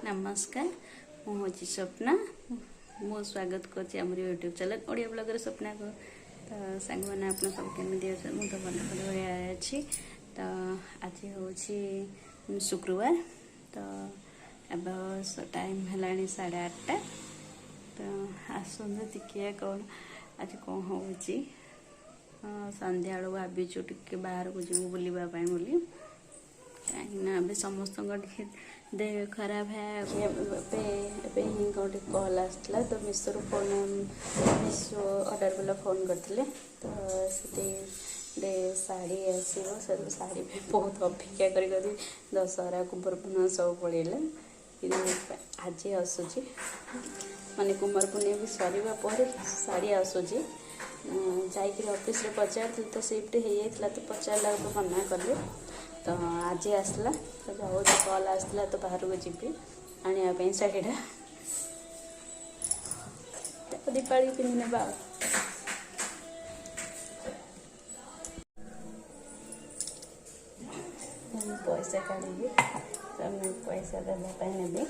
नमस्कार हूँ स्वप्ना मु स्वागत कर YouTube channel Odia blogger Swapna को तो सांग मैंने आप सब केमी मुझे तो भल बढ़िया अच्छी तो आज हूँ शुक्रवार तो अब टाइम है 8:30 तो आसतु देखिए कौन आज कौन हो संध्या भाविचु टे बाहर को जीव बुलवाई बोली कहीं समस्त देह खराब है हिं गोटे कल आसला तो मिशो फोन मिशो ऑर्डर वाला फोन करते तो से शाढ़ी आसो शाढ़ी भी बहुत अपेक्षा कर दशहरा कुमार पूर्णिमा सब पड़ेगा आज आसूँ माने कुमार पूर्णिमा भी सरवा पर शाढ़ी आसूँ जाकर ऑफिस रे पचार तो शिफ्ट हो जाता तो पचारा तो मना कले तो आज आसला तो जाऊँ कल आसला तो बाहर को जीवी आने शाढ़ीटा दीपावली पिंधि ना पैसा काढ़ी तो पैसा देवाई नेबी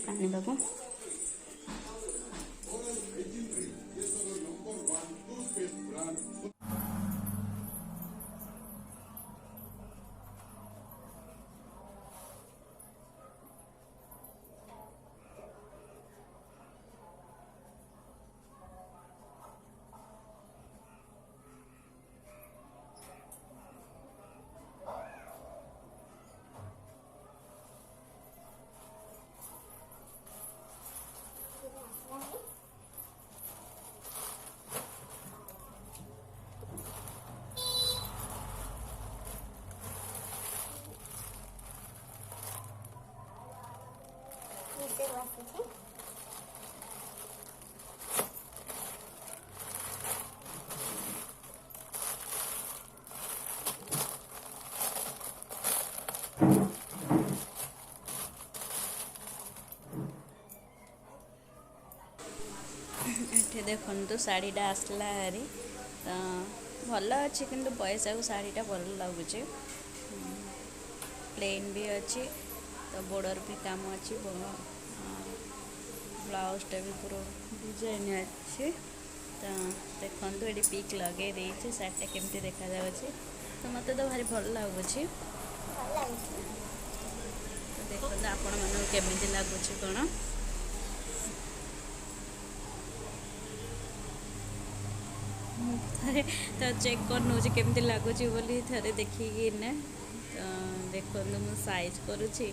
पानी बाबू ये देखो तो शाढ़ीटा आसला हारी तो भल अच्छे कि पैसा को शाढ़ीटा भल लगुच प्लेन भी अच्छी तो बॉर्डर भी काम अच्छी ब्लाउजटा भी पूरा डिजाइन अच्छी तो देखो ये पिक लगे देती शाढ़ीटा केमती देखा जाऊँगी तो मत तो भारी भल लगुच तो देखो आपण मन केमी लगुच कौन तो चेक कर नौ केमती लगुच बोली थे देखिकी ना तो देखो मु साइज करुँची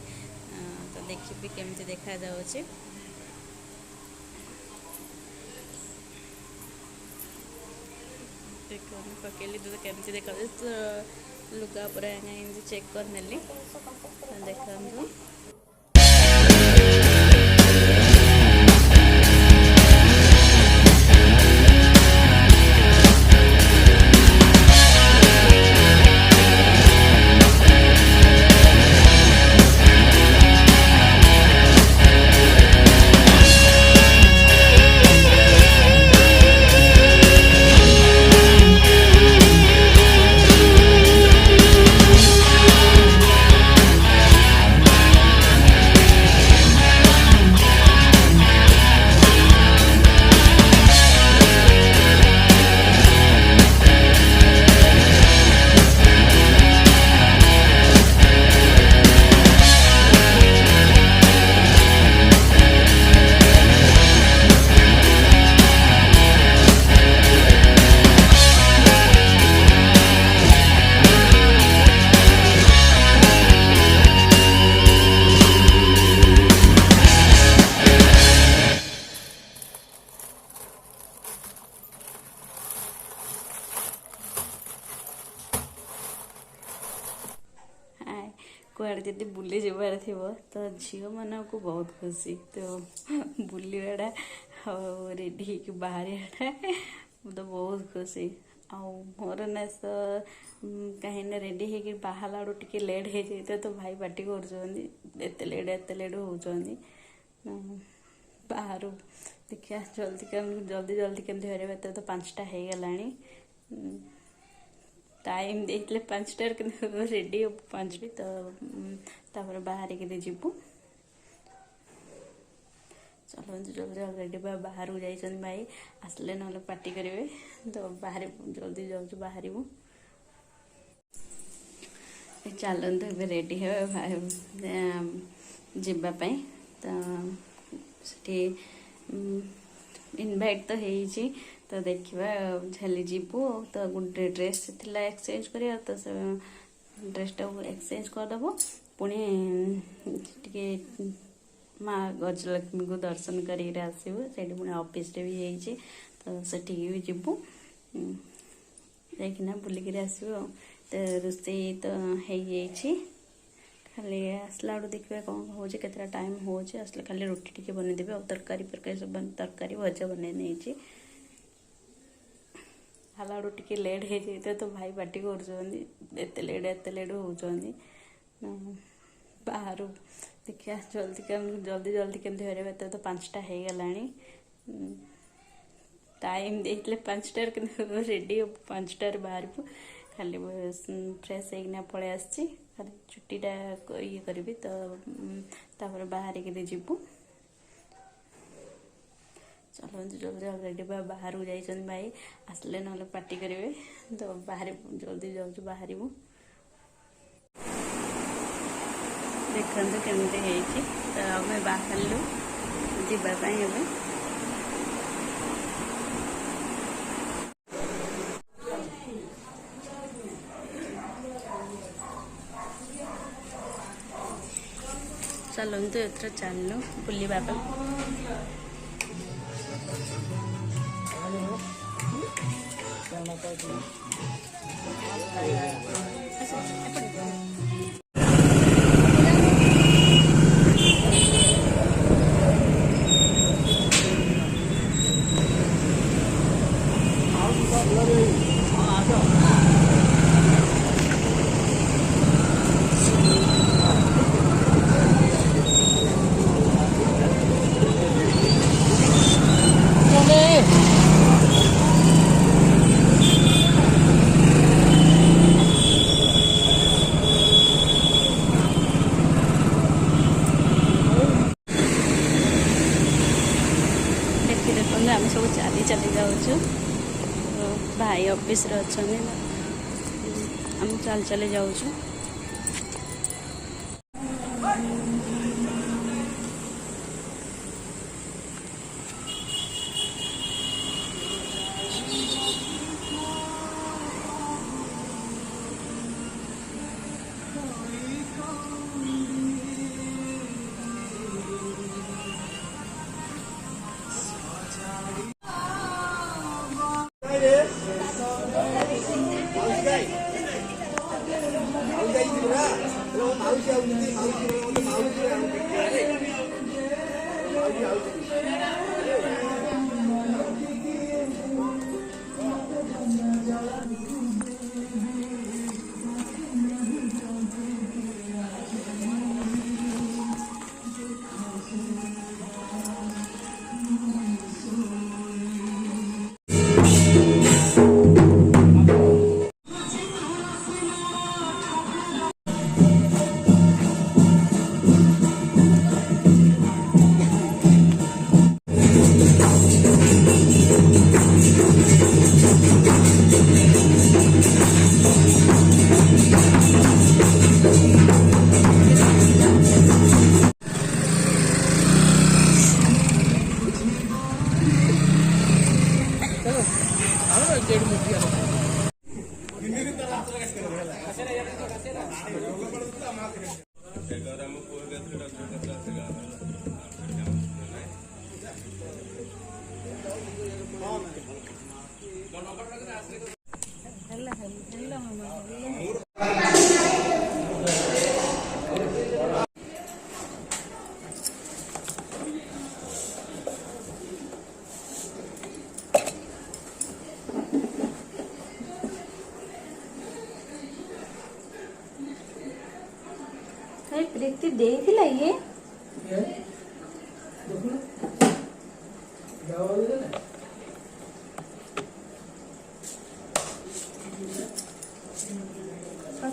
तो देखी केमती देखा जाऊँगी देखो पकेली तो केमती देखा तो लुगा पूरा चेक कर नेली देखो कुआड़े जब बुली जबार थी तो झील मान को बहुत खुशी तो बुलवाटा रेडी बाहर तो बहुत खुशी आउ मोर ना कहीं रेडी होगी बाहर आड़ू टी लेट हो जाए तो भाई पार्टी करते लेट होती बाहर देखिए जल्दी जल्दी केमती हर तो 5टा हो गला टाइम देते 5टार रेडी 5 तो बाहर जीवु चलो जल्दी ऑलरेडी बाहर को जाइए भाई आसले ना पार्टी करेंगे तो बाहर जल्दी जाऊँ बाहर चलते ए रेडी हे जीवाई तो सी इनभाइट तो है तो देखा झेली जीवु तो गोटे ड्रेस थिला एक्सचेंज कर तो ड्रेसटा एक्सचेंज करदेव पुणी टी माँ गजलक्ष्मी को दर्शन कर आसबू से पुणी ऑफिस भी है तो से भी जीवु जाकिना बुलिक आसबू तो रोसई तो हो खाली आसला देखिए कौन हो केतटा टाइम हो आसले खाली रोटी टी बनईदेवी और तरकारी फरकारी सब तरकारी भजा बनई नहीं हाला टी लेट हो जाए तो भाई पार्टी करते लेट होती बाहर देखिए जल्दी जल्दी केमती हर तो 5टा हो गला टाइम देते 5टार रेडी 5टार बाहर को खाली फ्रेश होना पलि आसी खाली छुट्टीटा ये करी तो बाहर जीवु चलो जल्दी ऑलरेडी बाहर को जाइए भाई आसले ना पार्टी करेंगे तो बाहर जल्दी जाऊँ बाहर देखते केमती है तो आम बाहर जावाई चलते एथर चलनु बुलवा आम सब चली चली जाऊँ भाई ऑफिस रे अच्छा आम चल चली जाऊँ प्रीति देइथिला ये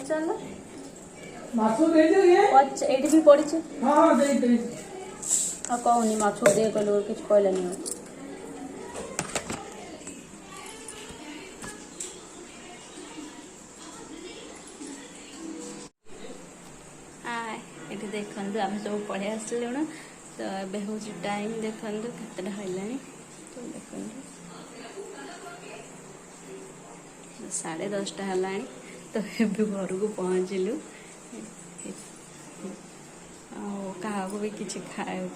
चल मासु दे दे ये अच्छा एडी भी पड़ी छे हां दे दे आ कहनी माछो दे कहलो किछ कहलानी ये देखु आम सब पढ़े आसलु तो ये हूँ टाइम देखु केतटा है तो देखु 10:30 है तो ये घर को पहुँचलु क्या भी किसी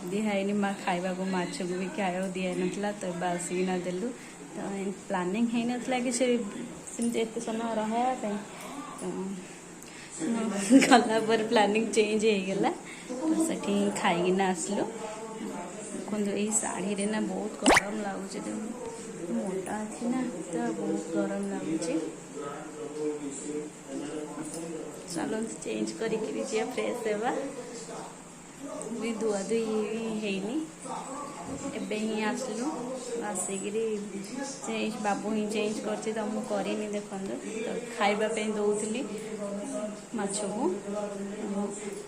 दिहानी खावा को माछ को भी खाया दिया नाला तो आसिकिना देलु तो प्लानिंग है नाला कि एत समय रहा गला पर प्लानिंग चेंज हो गला तो सेठी खाईना आसलु देखो ये शाढ़ी रे ना बहुत गरम लगुच मोटा अच्छी ना तो बहुत गरम लगुच चलो चेंज करी फ्रेश होगा भी धुआ धुई हैनी एबे ही आसलु आसिकी चेंज बाबू ही चेंज करती तो मुझे करनी देखो तो खावाई दौली माछ को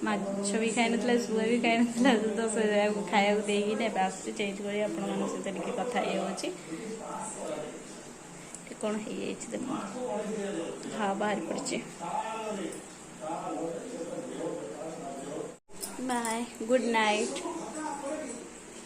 माछ भी खाई ना शुआ भी खाई ना तो खाया देना आस चेंज कर आपण सहित कथा ये कौन हो देखो हाँ बाहर पड़े बाय गुड नाइट।